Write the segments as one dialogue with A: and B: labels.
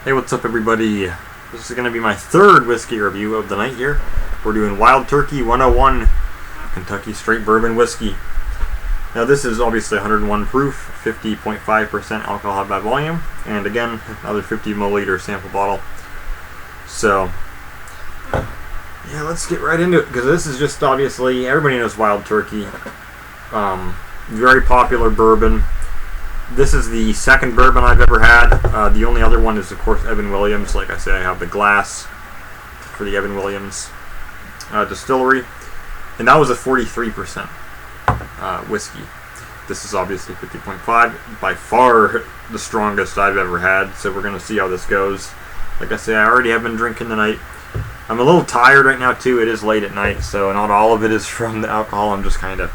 A: Hey, what's up everybody? This is going to be my third whiskey review of the night here. We're doing Wild Turkey 101 Kentucky Straight Bourbon Whiskey. Now this is obviously 101 proof, 50.5% alcohol by volume, and again, another 50 milliliter sample bottle. So, yeah, let's get right into it, because this is just obviously, everybody knows Wild Turkey. Very popular bourbon. This is the second bourbon I've ever had. The only other one is, of course, Evan Williams. Like I say, I have the glass for the Evan Williams distillery. And that was a 43% whiskey. This is obviously 50.5. By far the strongest I've ever had. So we're going to see how this goes. Like I say, I already have been drinking tonight. I'm a little tired right now, too. It is late at night, so not all of it is from the alcohol. I'm just kind of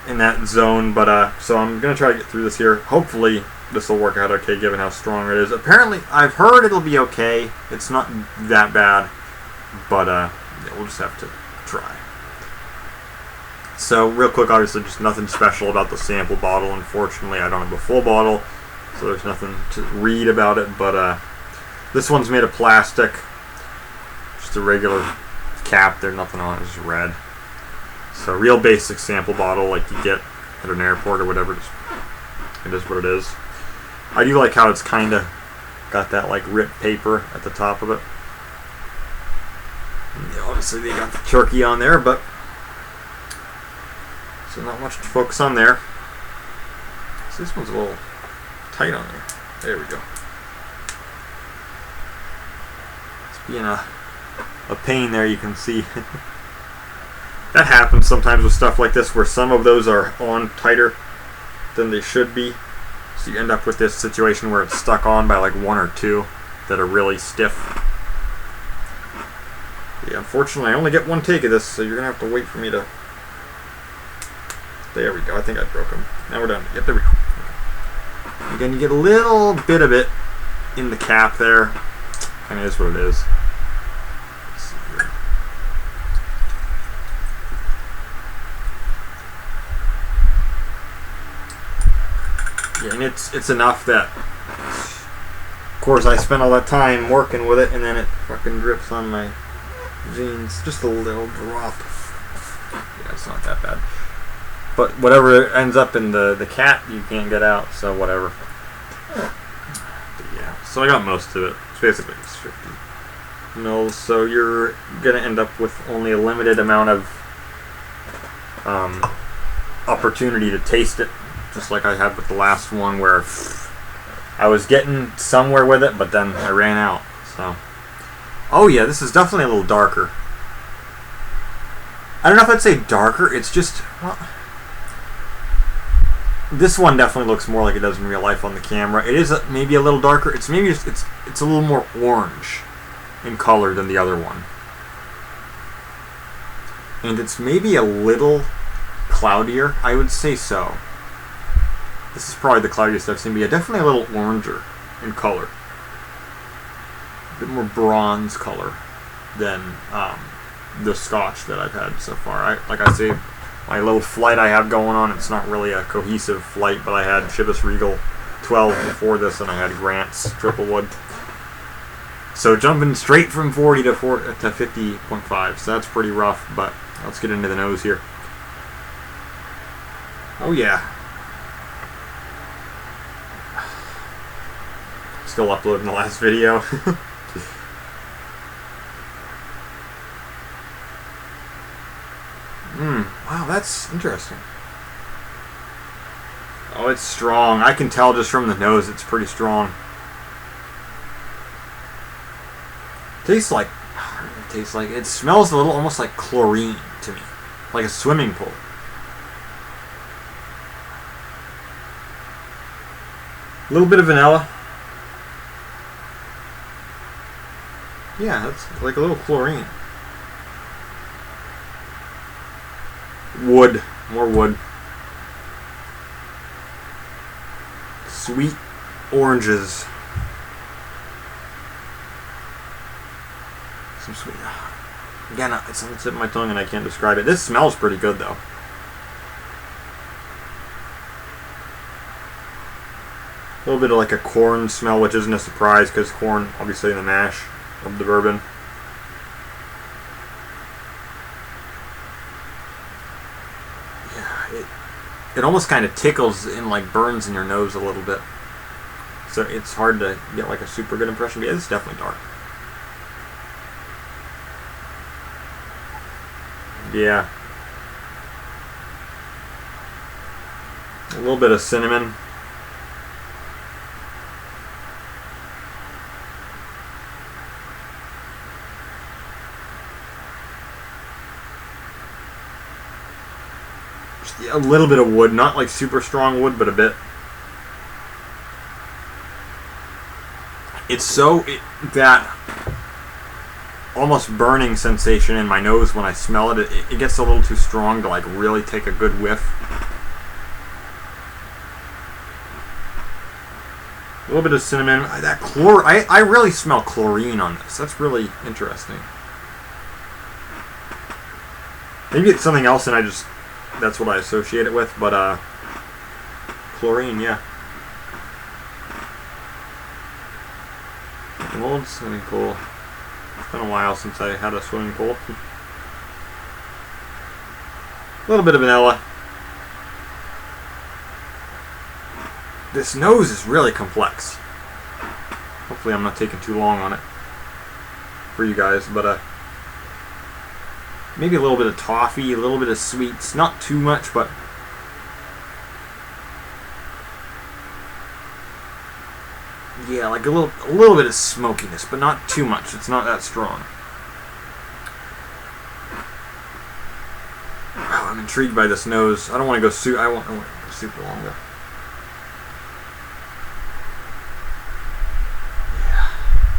A: in that zone, but so I'm gonna try to get through this here. Hopefully this will work out okay given how strong it is. Apparently I've heard it'll be okay. It's not that bad, but yeah, we'll just have to try. So real quick, obviously just nothing special about the sample bottle. Unfortunately I don't have a full bottle, so there's nothing to read about it, but this one's made of plastic, just a regular cap. There's nothing on it, it's just red. So real basic sample bottle like you get at an airport or whatever. It is what it is. I do like how it's kind of got that like ripped paper at the top of it. And yeah, obviously they got the turkey on there, but so not much to focus on there. So this one's a little tight on there. There we go. It's being a pain there, you can see. That happens sometimes with stuff like this where some of those are on tighter than they should be. So you end up with this situation where it's stuck on by like one or two that are really stiff. Yeah, unfortunately I only get one take of this, so you're going to have to wait for me to... There we go, I think I broke them. Now we're done. Yep, there we go. Again, you get a little bit of it in the cap there. Kind of is what it is. Yeah, and it's enough that, of course, I spent all that time working with it, and then it fucking drips on my jeans. Just a little drop. Yeah, it's not that bad. But whatever ends up in the cap, you can't get out, so whatever. But yeah, so I got most of it. It's basically just 50 mils, so you're going to end up with only a limited amount of opportunity to taste it. Just like I had with the last one, where I was getting somewhere with it, but then I ran out. So, oh yeah, this is definitely a little darker. I don't know if I'd say darker. It's just, well, this one definitely looks more like it does in real life on the camera. It is maybe a little darker. It's maybe just, it's a little more orange in color than the other one, and it's maybe a little cloudier. I would say so. This is probably the cloudiest I've seen, but yeah, definitely a little oranger in color. A bit more bronze color than the Scotch that I've had so far. Like I say, my little flight I have going on, it's not really a cohesive flight, but I had Chivas Regal 12 before this, and I had Grant's Triple Wood. So jumping straight from 40 to 50.5, so that's pretty rough, but let's get into the nose here. Oh yeah. Still uploading the last video. Wow, that's interesting. Oh, it's strong. I can tell just from the nose it's pretty strong. Tastes like, it smells a little almost like chlorine to me. Like a swimming pool. A little bit of vanilla. Yeah, that's like a little chlorine. Wood. More wood. Sweet oranges. Some sweet... Again, it's on the tip of my tongue and I can't describe it. This smells pretty good, though. A little bit of like a corn smell, which isn't a surprise because corn, obviously, in the mash of the bourbon. Yeah, it almost kind of tickles and like burns in your nose a little bit. So it's hard to get like a super good impression. But it's definitely dark. Yeah. A little bit of cinnamon. Just a little bit of wood, not like super strong wood, but a bit. It's that almost burning sensation in my nose when I smell it. It gets a little too strong to like really take a good whiff. A little bit of cinnamon. I really smell chlorine on this. That's really interesting. Maybe it's something else and that's what I associate it with, but chlorine, yeah. An old swimming pool. It's been a while since I had a swimming pool. A little bit of vanilla. This nose is really complex. Hopefully I'm not taking too long on it for you guys, but maybe a little bit of toffee, a little bit of sweets, not too much, but yeah, like a little bit of smokiness, but not too much. It's not that strong. Wow, I'm intrigued by this nose. I don't want to go I want to go super long though.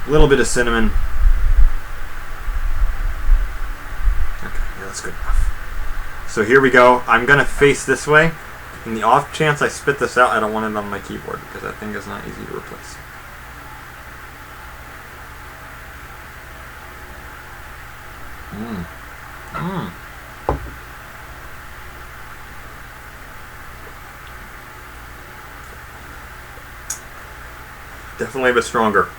A: A little bit of cinnamon. Okay, yeah, that's good enough. So here we go. I'm going to face this way. In the off chance I spit this out, I don't want it on my keyboard because that thing is not easy to replace. Definitely a bit stronger.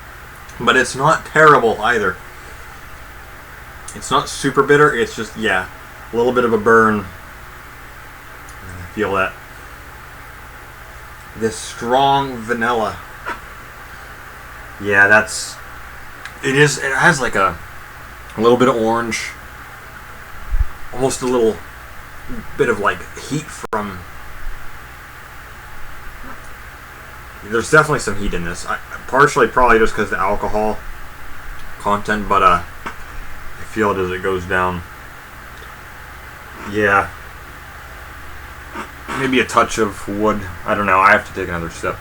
A: But it's not terrible either. It's not super bitter. It's just, yeah, a little bit of a burn. I feel that. This strong vanilla. Yeah, it has like a little bit of orange. Almost a little bit of like heat from... There's definitely some heat in this. Partially probably just because of the alcohol content, but I feel it as it goes down. Yeah. Maybe a touch of wood. I don't know. I have to take another sip.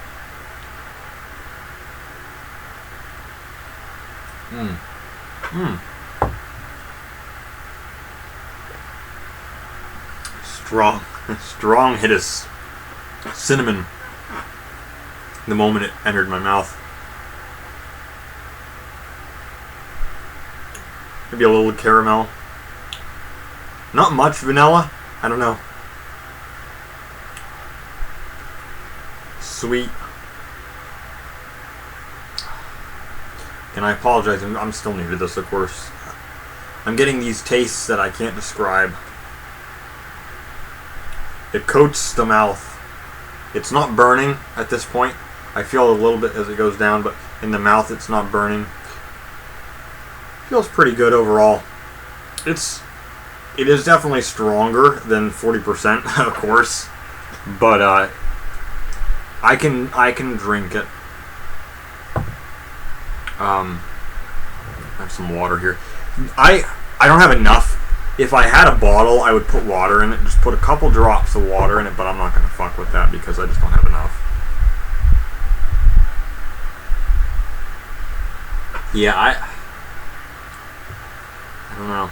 A: Strong hit of cinnamon the moment it entered my mouth. Maybe a little caramel. Not much vanilla. I don't know. Sweet. And I apologize, I'm still new to this, of course. I'm getting these tastes that I can't describe. It coats the mouth. It's not burning at this point. I feel a little bit as it goes down, but in the mouth it's not burning. Feels pretty good overall. It is definitely stronger than 40%, of course, but I can drink it. I have some water here. I don't have enough. If I had a bottle, I would put water in it. Just put a couple drops of water in it, but I'm not going to fuck with that because I just don't have enough. Yeah, I don't know.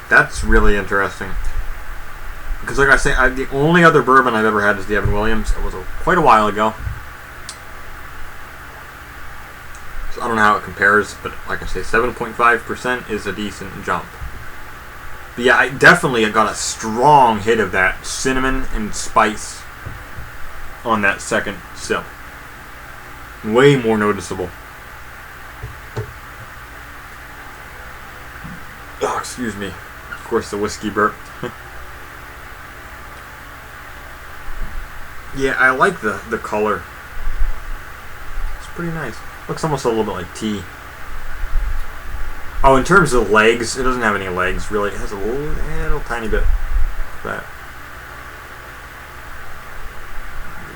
A: That's really interesting. Because like I say, the only other bourbon I've ever had is the Evan Williams. It was quite a while ago. So I don't know how it compares, but like I say, 7.5% is a decent jump. But yeah, I definitely got a strong hit of that cinnamon and spice on that second sip. Way more noticeable. Oh, excuse me. Of course, the whiskey burp. Yeah, I like the color. It's pretty nice. Looks almost a little bit like tea. Oh, in terms of legs, it doesn't have any legs, really. It has a little tiny bit of that.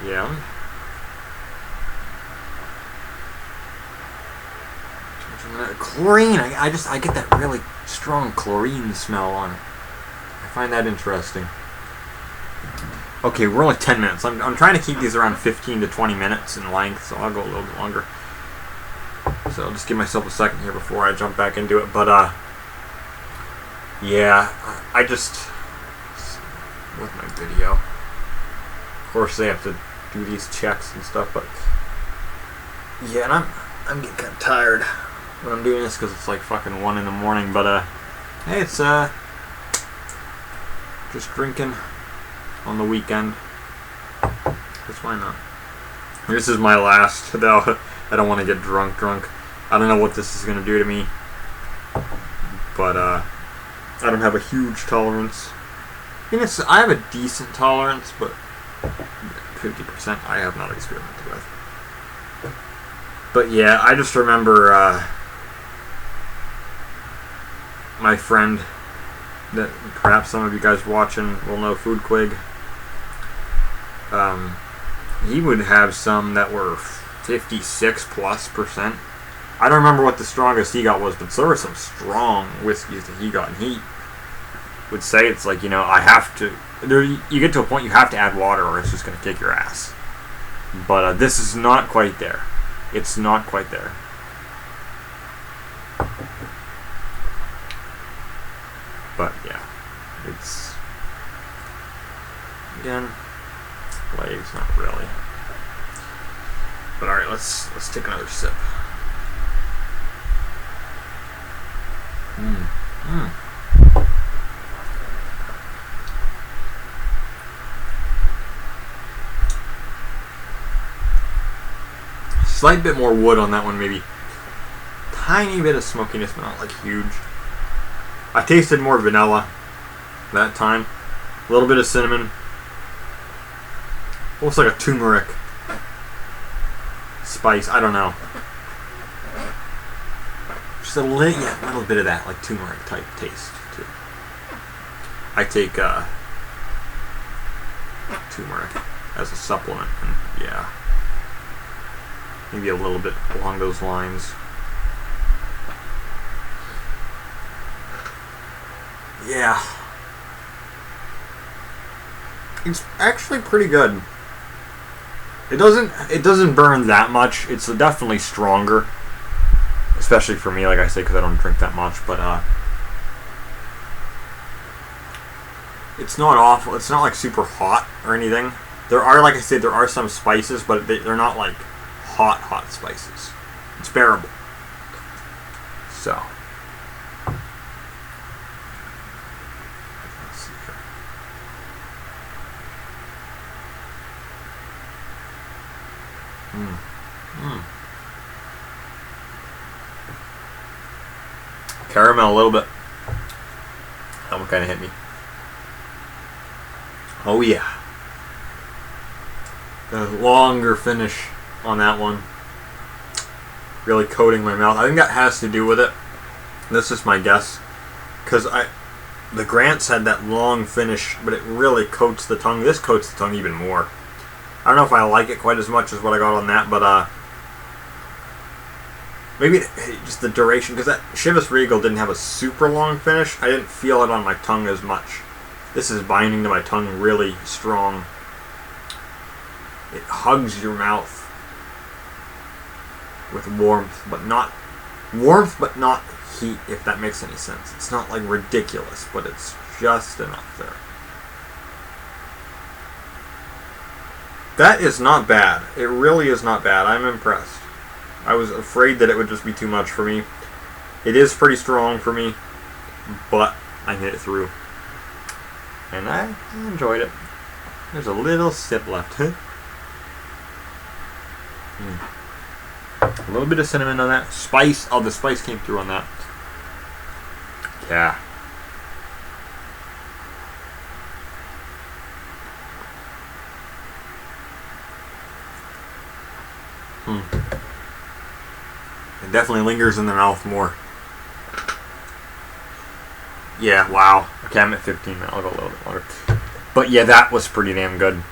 A: Yeah. Chlorine. I get that really strong chlorine smell on it. I find that interesting. Okay, we're only 10 minutes. I'm trying to keep these around 15 to 20 minutes in length, so I'll go a little bit longer. So I'll just give myself a second here before I jump back into it. But, yeah, I just, with my video, of course they have to do these checks and stuff, but, yeah, and I'm getting kind of tired when I'm doing this because it's like fucking 1 in the morning, but, hey, it's, just drinking on the weekend. Because why not? This is my last, though. I don't want to get drunk. I don't know what this is going to do to me. But, I don't have a huge tolerance. I have a decent tolerance, but 50% I have not experimented with. But yeah, I just remember, my friend that perhaps some of you guys watching will know, Food Quig. He would have some that were 56+%. I don't remember what the strongest he got was, but there were some strong whiskeys that he got, and he would say it's like, I have to. You get to a point you have to add water, or it's just going to kick your ass. But this is not quite there. It's not quite there. But yeah, it's again. Legs, not really. But alright, let's take another sip. Slight bit more wood on that one, maybe. Tiny bit of smokiness, but not like huge. I tasted more vanilla that time. A little bit of cinnamon. Almost like a turmeric spice. I don't know. Just a little bit of that, like turmeric type taste too. I take turmeric as a supplement, and yeah, maybe a little bit along those lines. Yeah, it's actually pretty good. It doesn't burn that much. It's definitely stronger, especially for me, like I say, because I don't drink that much. But it's not awful. It's not like super hot or anything. There are, like I said, there are some spices, but they're not like hot spices. It's bearable. So. Caramel a little bit. That one kind of hit me. Oh yeah. The longer finish on that one. Really coating my mouth. I think that has to do with it. This is my guess. Because the Grants had that long finish, but it really coats the tongue. This coats the tongue even more. I don't know if I like it quite as much as what I got on that, but maybe just the duration, because that Chivas Regal didn't have a super long finish. I didn't feel it on my tongue as much. This is binding to my tongue really strong. It hugs your mouth with warmth, but not heat, if that makes any sense. It's not like ridiculous, but it's just enough there. That is not bad. It really is not bad. I'm impressed. I was afraid that it would just be too much for me. It is pretty strong for me, but I made it through. And I enjoyed it. There's a little sip left. A little bit of cinnamon on that. Spice. Oh, the spice came through on that. Yeah. It definitely lingers in the mouth more. Yeah, wow. Okay, I'm at 15 now. I'll go a little bit longer. But yeah, that was pretty damn good.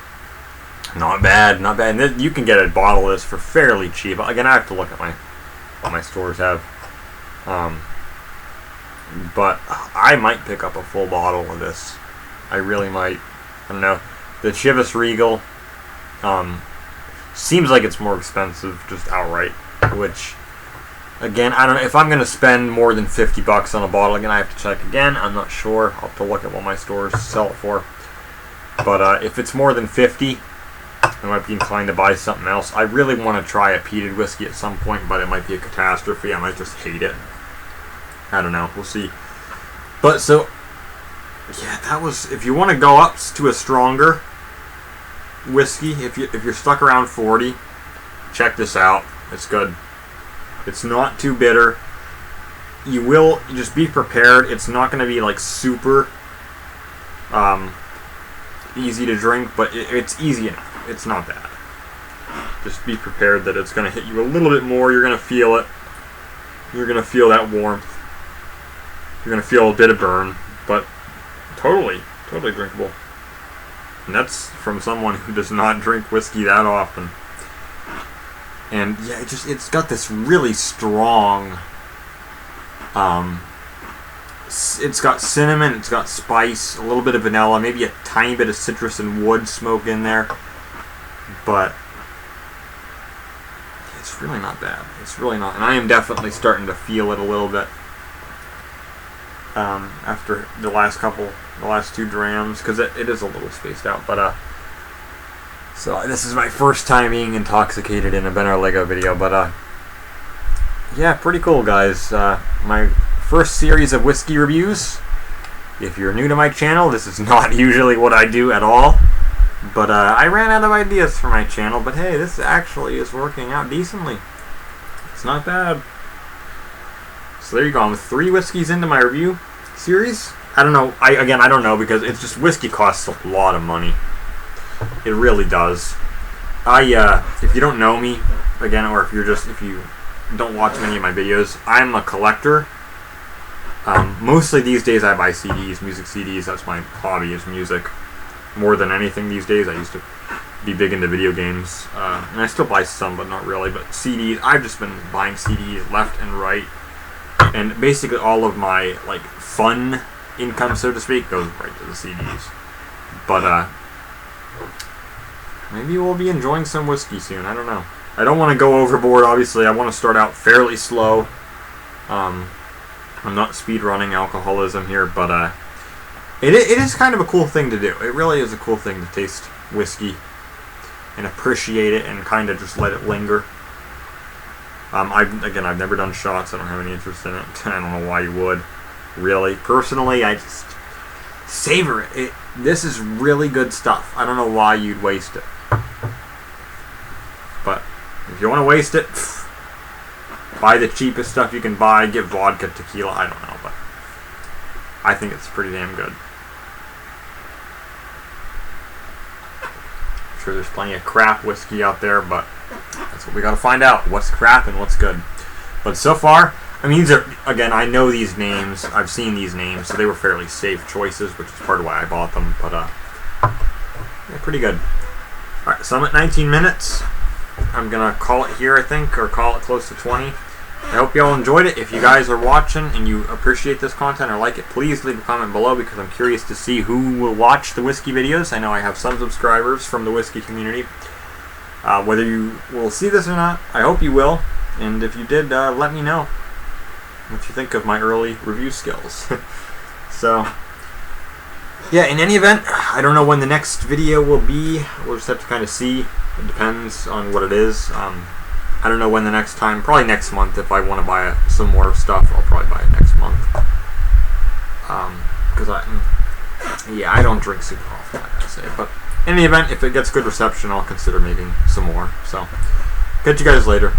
A: Not bad, not bad. And you can get a bottle of this for fairly cheap. Again, I have to look at what my stores have. But I might pick up a full bottle of this. I really might. I don't know. The Chivas Regal seems like it's more expensive just outright. Which, again, I don't know. If I'm going to spend more than $50 on a bottle, again, I have to check again. I'm not sure. I'll have to look at what my stores sell it for. But if it's more than 50, I might be inclined to buy something else. I really want to try a peated whiskey at some point, but it might be a catastrophe. I might just hate it. I don't know. We'll see. But so, yeah, that was. If you want to go up to a stronger whiskey, if you're stuck around 40, check this out. It's good. It's not too bitter. You will just be prepared. It's not going to be like super easy to drink, but it's easy enough. It's not bad. Just be prepared that it's going to hit you a little bit more. You're going to feel it. You're going to feel that warmth. You're going to feel a bit of burn, but totally drinkable. And that's from someone who does not drink whiskey that often. And yeah, it's got this really strong. It's got cinnamon, it's got spice, a little bit of vanilla, maybe a tiny bit of citrus and wood smoke in there. But it's really not bad. It's really not. And I am definitely starting to feel it a little bit after the last two drams, because it is a little spaced out. But so this is my first time being intoxicated in a Ben or Lego video. But yeah, pretty cool, guys. My first series of whiskey reviews. If you're new to my channel, this is not usually what I do at all. But I ran out of ideas for my channel. But hey, this actually is working out decently. It's not bad. So there you go. I'm 3 whiskeys into my review series. I don't know. I don't know, because it's just whiskey costs a lot of money. It really does. If you don't know me, again, or if you don't watch many of my videos, I'm a collector. Mostly these days I buy CDs, music CDs. That's my hobby, is music. More than anything these days. I used to be big into video games, and I still buy some, but not really. But CDs, I've just been buying CDs left and right, and basically all of my like fun income, so to speak, goes right to the CDs. But maybe we'll be enjoying some whiskey soon. I don't know. I don't want to go overboard. Obviously, I want to start out fairly slow. I'm not speed running alcoholism here, but it is kind of a cool thing to do. It really is a cool thing to taste whiskey and appreciate it and kind of just let it linger. I've never done shots. I don't have any interest in it. I don't know why you would. Really, personally, I just savor it. This is really good stuff. I don't know why you'd waste it. But if you want to waste it, buy the cheapest stuff you can buy. Get vodka, tequila. I don't know, but I think it's pretty damn good. I'm sure there's plenty of crap whiskey out there, but that's what we got to find out. What's crap and what's good. But so far, I mean, these are, again, I know these names. I've seen these names, so they were fairly safe choices, which is part of why I bought them. But yeah, pretty good. All right, so I'm at 19 minutes. I'm gonna call it here, I think, or call it close to 20. I hope you all enjoyed it. If you guys are watching and you appreciate this content or like it, please leave a comment below, because I'm curious to see who will watch the whiskey videos. I know I have some subscribers from the whiskey community. Whether you will see this or not, I hope you will. And if you did, let me know what you think of my early review skills. So, yeah, in any event, I don't know when the next video will be. We'll just have to kind of see. It depends on what it is. I don't know when the next time. Probably next month. If I want to buy some more stuff, I'll probably buy it next month. Because I don't drink super often, I gotta say. But in any event, if it gets good reception, I'll consider making some more. So, catch you guys later.